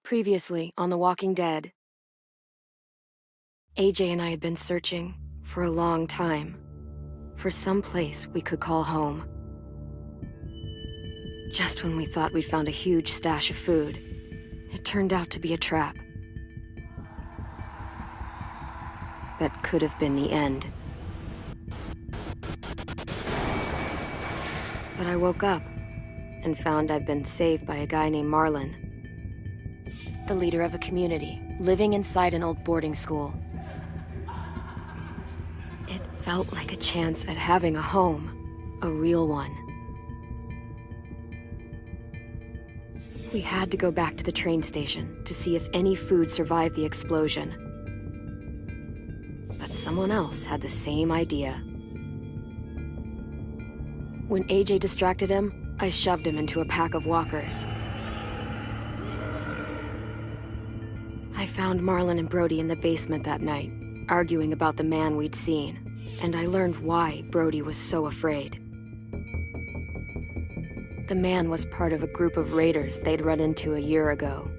Previously on The Walking Dead, AJ and I had been searching for a long time for some place we could call home. Just when we thought we'd found a huge stash of food, it turned out to be a trap. That could have been the end. But I woke up and found I'd been saved by a guy named Marlon, the leader of a community, living inside an old boarding school. It felt like a chance at having a home, a real one. We had to go back to the train station to see if any food survived the explosion. But someone else had the same idea. When AJ distracted him, I shoved him into a pack of walkers. I found Marlon and Brody in the basement that night, arguing about the man we'd seen, and I learned why Brody was so afraid. The man was part of a group of raiders they'd run into a year ago.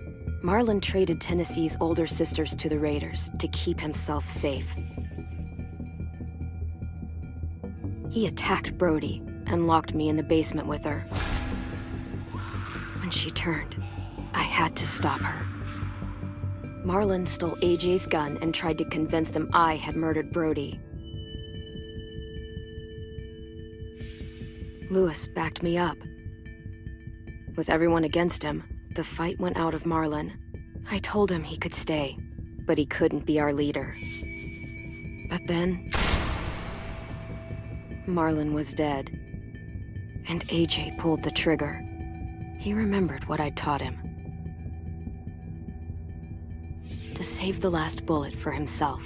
Marlon traded Tennessee's older sisters to the raiders to keep himself safe. He attacked Brody and locked me in the basement with her. When she turned, I had to stop her. Marlon stole AJ's gun and tried to convince them I had murdered Brody. Lewis backed me up. With everyone against him, the fight went out of Marlon. I told him he could stay, but he couldn't be our leader. But then, Marlon was dead, and AJ pulled the trigger. He remembered what I'd taught him. To save the last bullet for himself.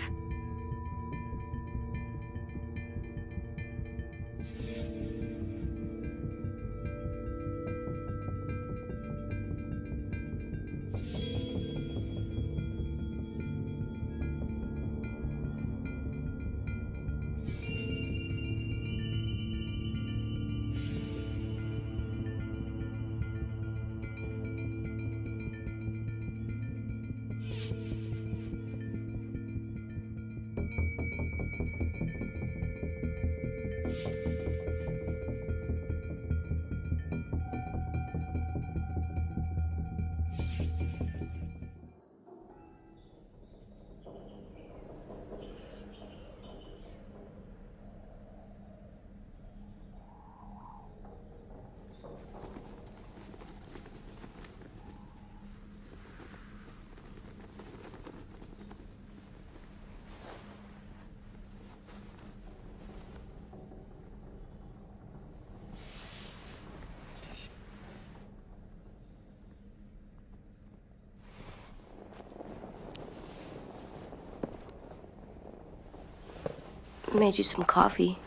Made you some coffee.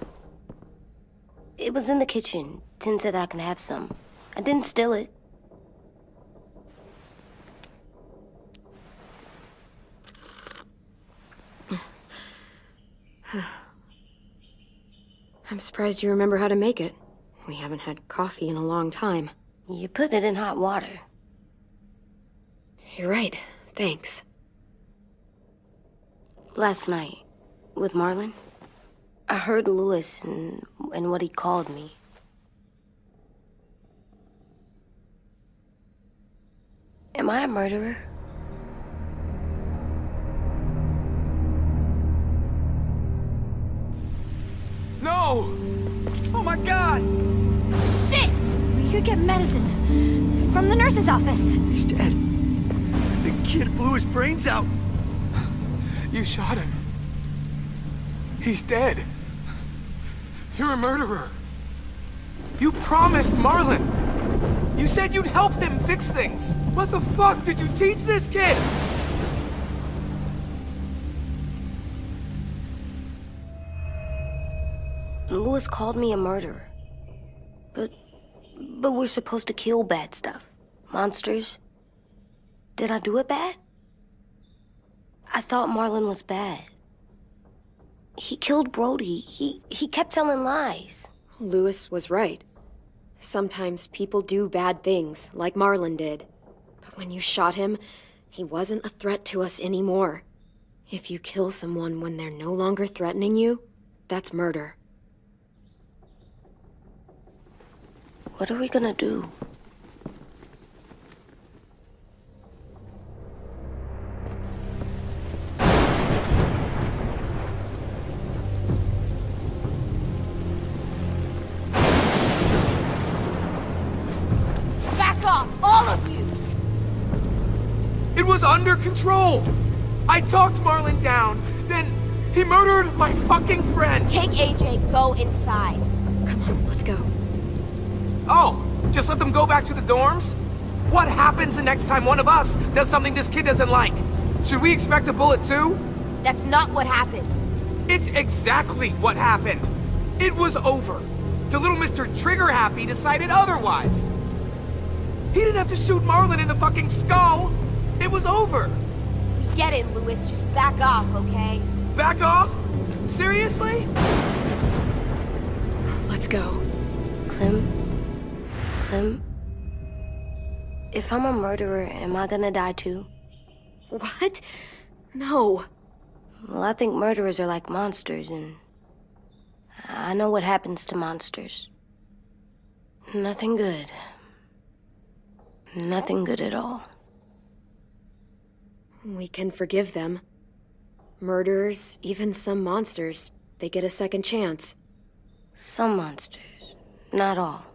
It was in the kitchen. Tin said that I can have some. I didn't steal it. I'm surprised you remember how to make it. We haven't had coffee in a long time. You put it in hot water. You're right. Thanks. Last night, with Marlon, I heard Lewis and what he called me. Am I a murderer? No! Oh my God! Shit! We could get medicine from the nurse's office. He's dead. The kid blew his brains out. You shot him. He's dead. You're a murderer. You promised Marlon. You said you'd help him fix things. What the fuck did you teach this kid? Lewis called me a murderer. But we're supposed to kill bad stuff. Monsters. Did I do it bad? I thought Marlon was bad. He killed Brody. He kept telling lies. Lewis was right. Sometimes people do bad things, like Marlon did. But when you shot him, he wasn't a threat to us anymore. If you kill someone when they're no longer threatening you, that's murder. What are we gonna do? Back off, all of you! It was under control! I talked Marlon down, then he murdered my fucking friend! Take AJ, go inside. Come on, let's go. Oh, just let them go back to the dorms? What happens the next time one of us does something this kid doesn't like? Should we expect a bullet too? That's not what happened. It's exactly what happened. It was over. Till little Mr. Trigger Happy decided otherwise. He didn't have to shoot Marlon in the fucking skull. It was over. We get it, Louis. Just back off, okay? Back off? Seriously? Let's go. Clem? If I'm a murderer, am I gonna die too? What? No. Well, I think murderers are like monsters, and I know what happens to monsters. Nothing good. Nothing good at all. We can forgive them. Murderers, even some monsters, they get a second chance. Some monsters, not all.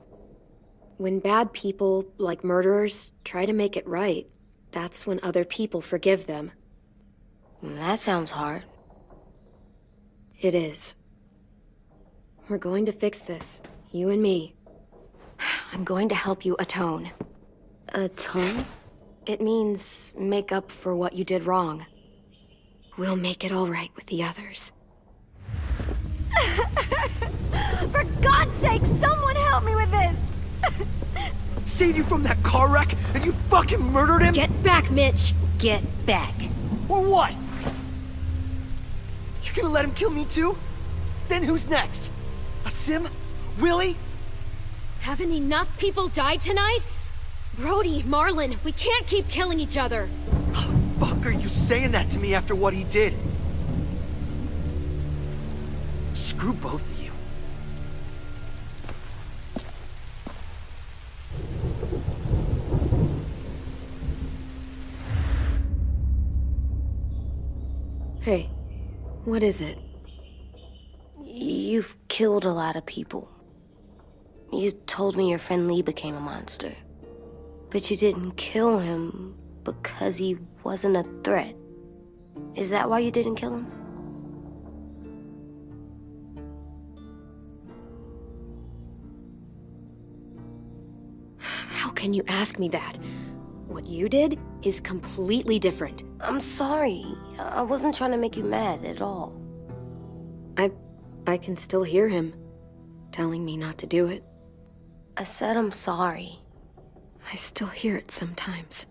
When bad people, like murderers, try to make it right, that's when other people forgive them. That sounds hard. It is. We're going to fix this, you and me. I'm going to help you atone. Atone? It means make up for what you did wrong. We'll make it all right with the others. For God's sake, someone help me with this! Saved you from that car wreck, and you fucking murdered him? Get back, Mitch! Get back. Or what? You gonna let him kill me too? Then who's next? A Sim? Willie? Haven't enough people died tonight? Brody, Marlon, we can't keep killing each other. Fuck are you saying that to me after what he did? Screw both of you. Hey, what is it? You've killed a lot of people. You told me your friend Lee became a monster. But you didn't kill him because he wasn't a threat. Is that why you didn't kill him? How can you ask me that? What you did is completely different. I'm sorry. I wasn't trying to make you mad at all. I can still hear him telling me not to do it. I said I'm sorry. I still hear it sometimes.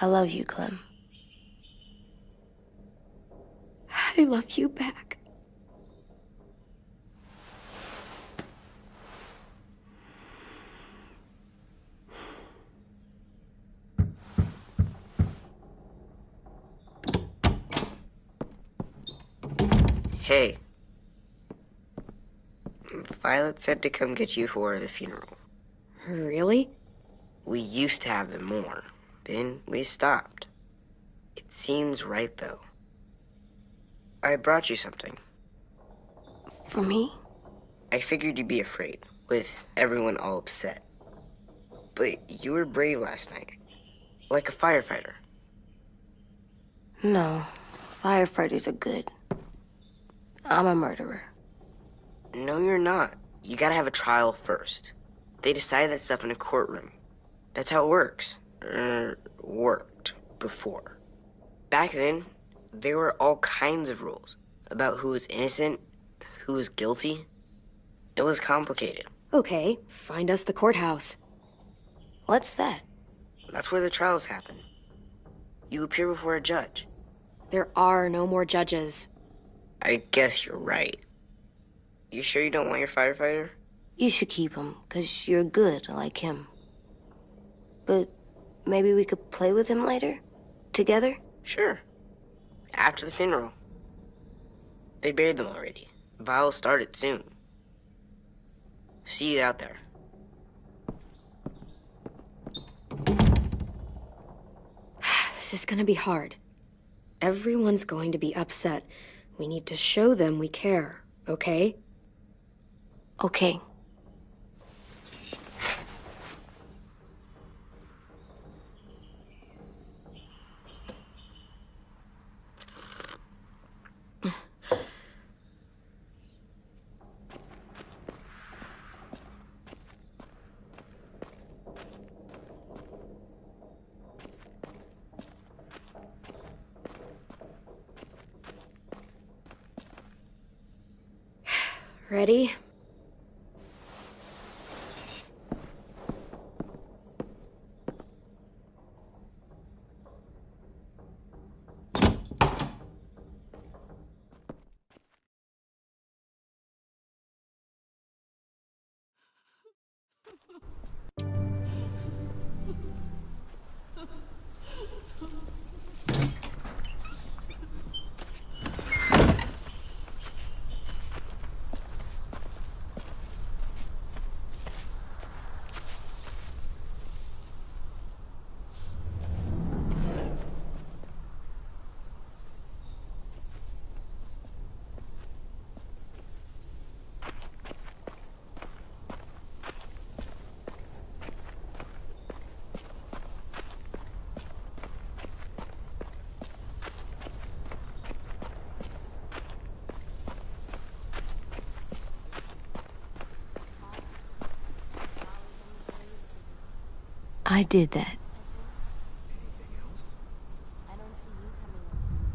I love you, Clem. I love you back. Hey. Violet said to come get you for the funeral. Really? We used to have them more. Then we stopped. It seems right, though. I brought you something. For me? I figured you'd be afraid, with everyone all upset. But you were brave last night. Like a firefighter. No. Firefighters are good. I'm a murderer. No, you're not. You gotta have a trial first. They decide that stuff in a courtroom. That's how it works. Worked before. Back then, there were all kinds of rules about who was innocent, who was guilty. It was complicated. Okay, find us the courthouse. What's that? That's where the trials happen. You appear before a judge. There are no more judges. I guess you're right. You sure you don't want your firefighter? You should keep him, 'cause you're good like him. But maybe we could play with him later? Together? Sure. After the funeral. They buried them already. Vile'll start it soon. See you out there. This is gonna be hard. Everyone's going to be upset. We need to show them we care, okay? Okay. Ready? I did that.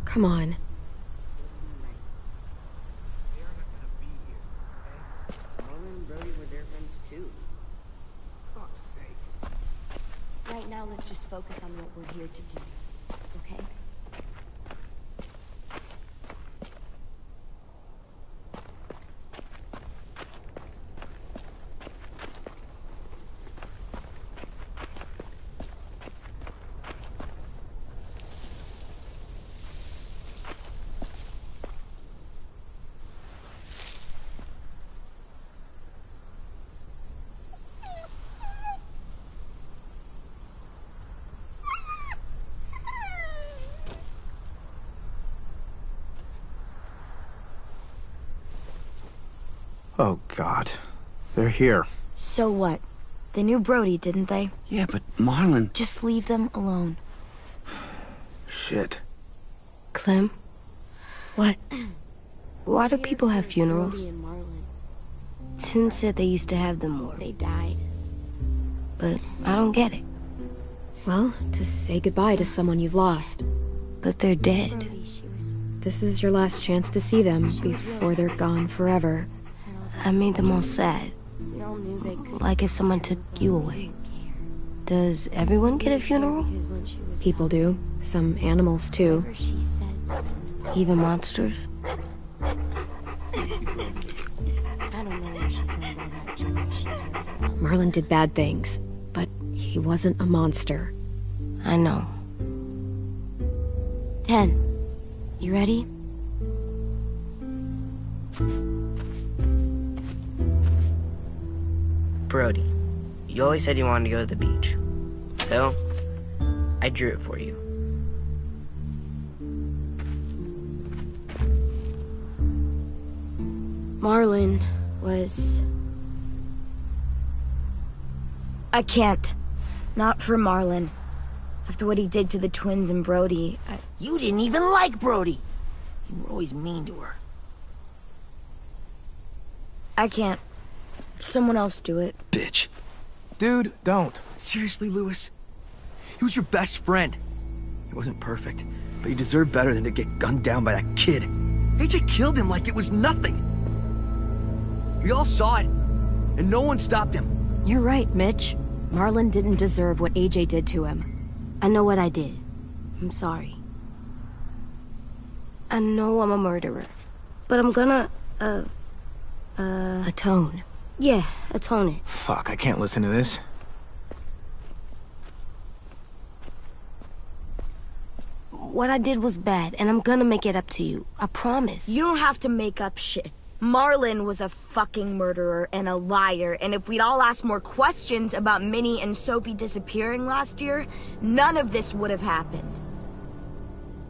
Come on. They are not gonna be here, okay? Marlon and Brody were their friends too. Fuck's sake. Right now, let's just focus on what we're here to do, okay? Oh, God. They're here. So what? They knew Brody, didn't they? Yeah, but Marlon... Just leave them alone. Shit. Clem, What? why do people have funerals? Brody and Marlon, Tin said they used to have them more, they died. but I don't get it. Well, to say goodbye to someone you've lost. But they're dead. Brody, she was... This is your last chance to see them before they're gone forever. I made them all sad, We all knew they could like if someone took you away. Does everyone get a funeral? because when she was People do. Some animals, too. whatever she said, Even monsters? I don't know where she found all that junk she carried around. Marlon did bad things, but he wasn't a monster. I know. 10. You ready? Brody, you always said you wanted to go to the beach. So, I drew it for you. Marlon was... I can't. Not for Marlon. After what he did to the twins and Brody, You didn't even like Brody. You were always mean to her. I can't. Someone else do it. Bitch. Dude, don't. Seriously, Lewis? He was your best friend. He wasn't perfect, but he deserved better than to get gunned down by that kid. AJ killed him like it was nothing. We all saw it, and no one stopped him. You're right, Mitch. Marlon didn't deserve what AJ did to him. I know what I did. I'm sorry. I know I'm a murderer. But I'm gonna, Atone. Yeah, atone it. Fuck, I can't listen to this. What I did was bad, and I'm gonna make it up to you. I promise. You don't have to make up shit. Marlon was a fucking murderer and a liar, and if we'd all asked more questions about Minnie and Sophie disappearing last year, none of this would have happened.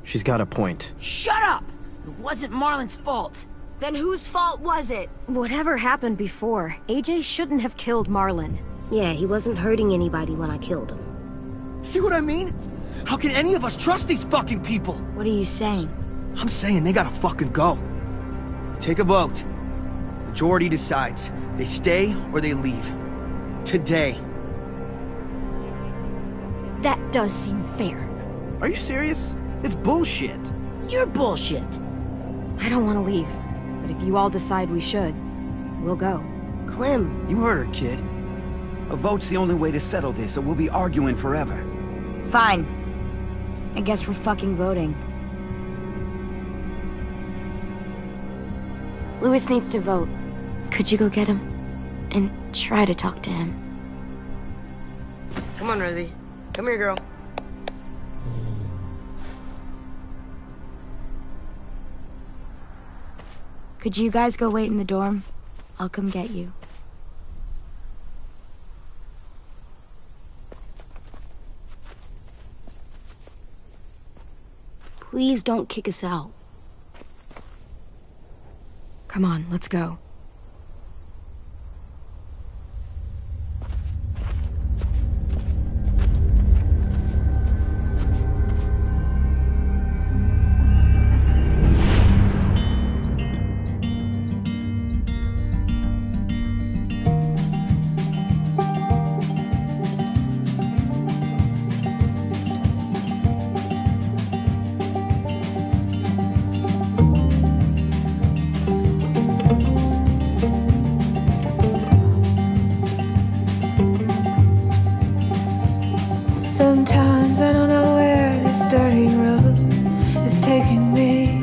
She's got a point. Shut up! It wasn't Marlon's fault. Then whose fault was it? Whatever happened before, AJ shouldn't have killed Marlon. Yeah, he wasn't hurting anybody when I killed him. See what I mean? How can any of us trust these fucking people? What are you saying? I'm saying they gotta fucking go. Take a vote. Majority decides. They stay or they leave. Today. That does seem fair. Are you serious? It's bullshit. You're bullshit. I don't want to leave, but if you all decide we should, we'll go. Clem, You heard her, kid. A vote's the only way to settle this, or we'll be arguing forever. Fine. I guess we're fucking voting. Louis needs to vote. Could you go get him? And try to talk to him. Come on, Rosie. Come here, girl. Could you guys go wait in the dorm? I'll come get you. please don't kick us out. Come on, let's go. Sometimes I don't know where this dirty road is taking me.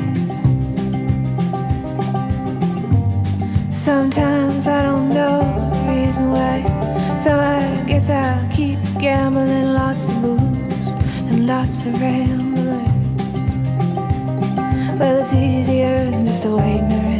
Sometimes I don't know the reason why, so I guess I'll keep gambling, lots of moves and lots of rambling. Well, it's easier than just waiting around.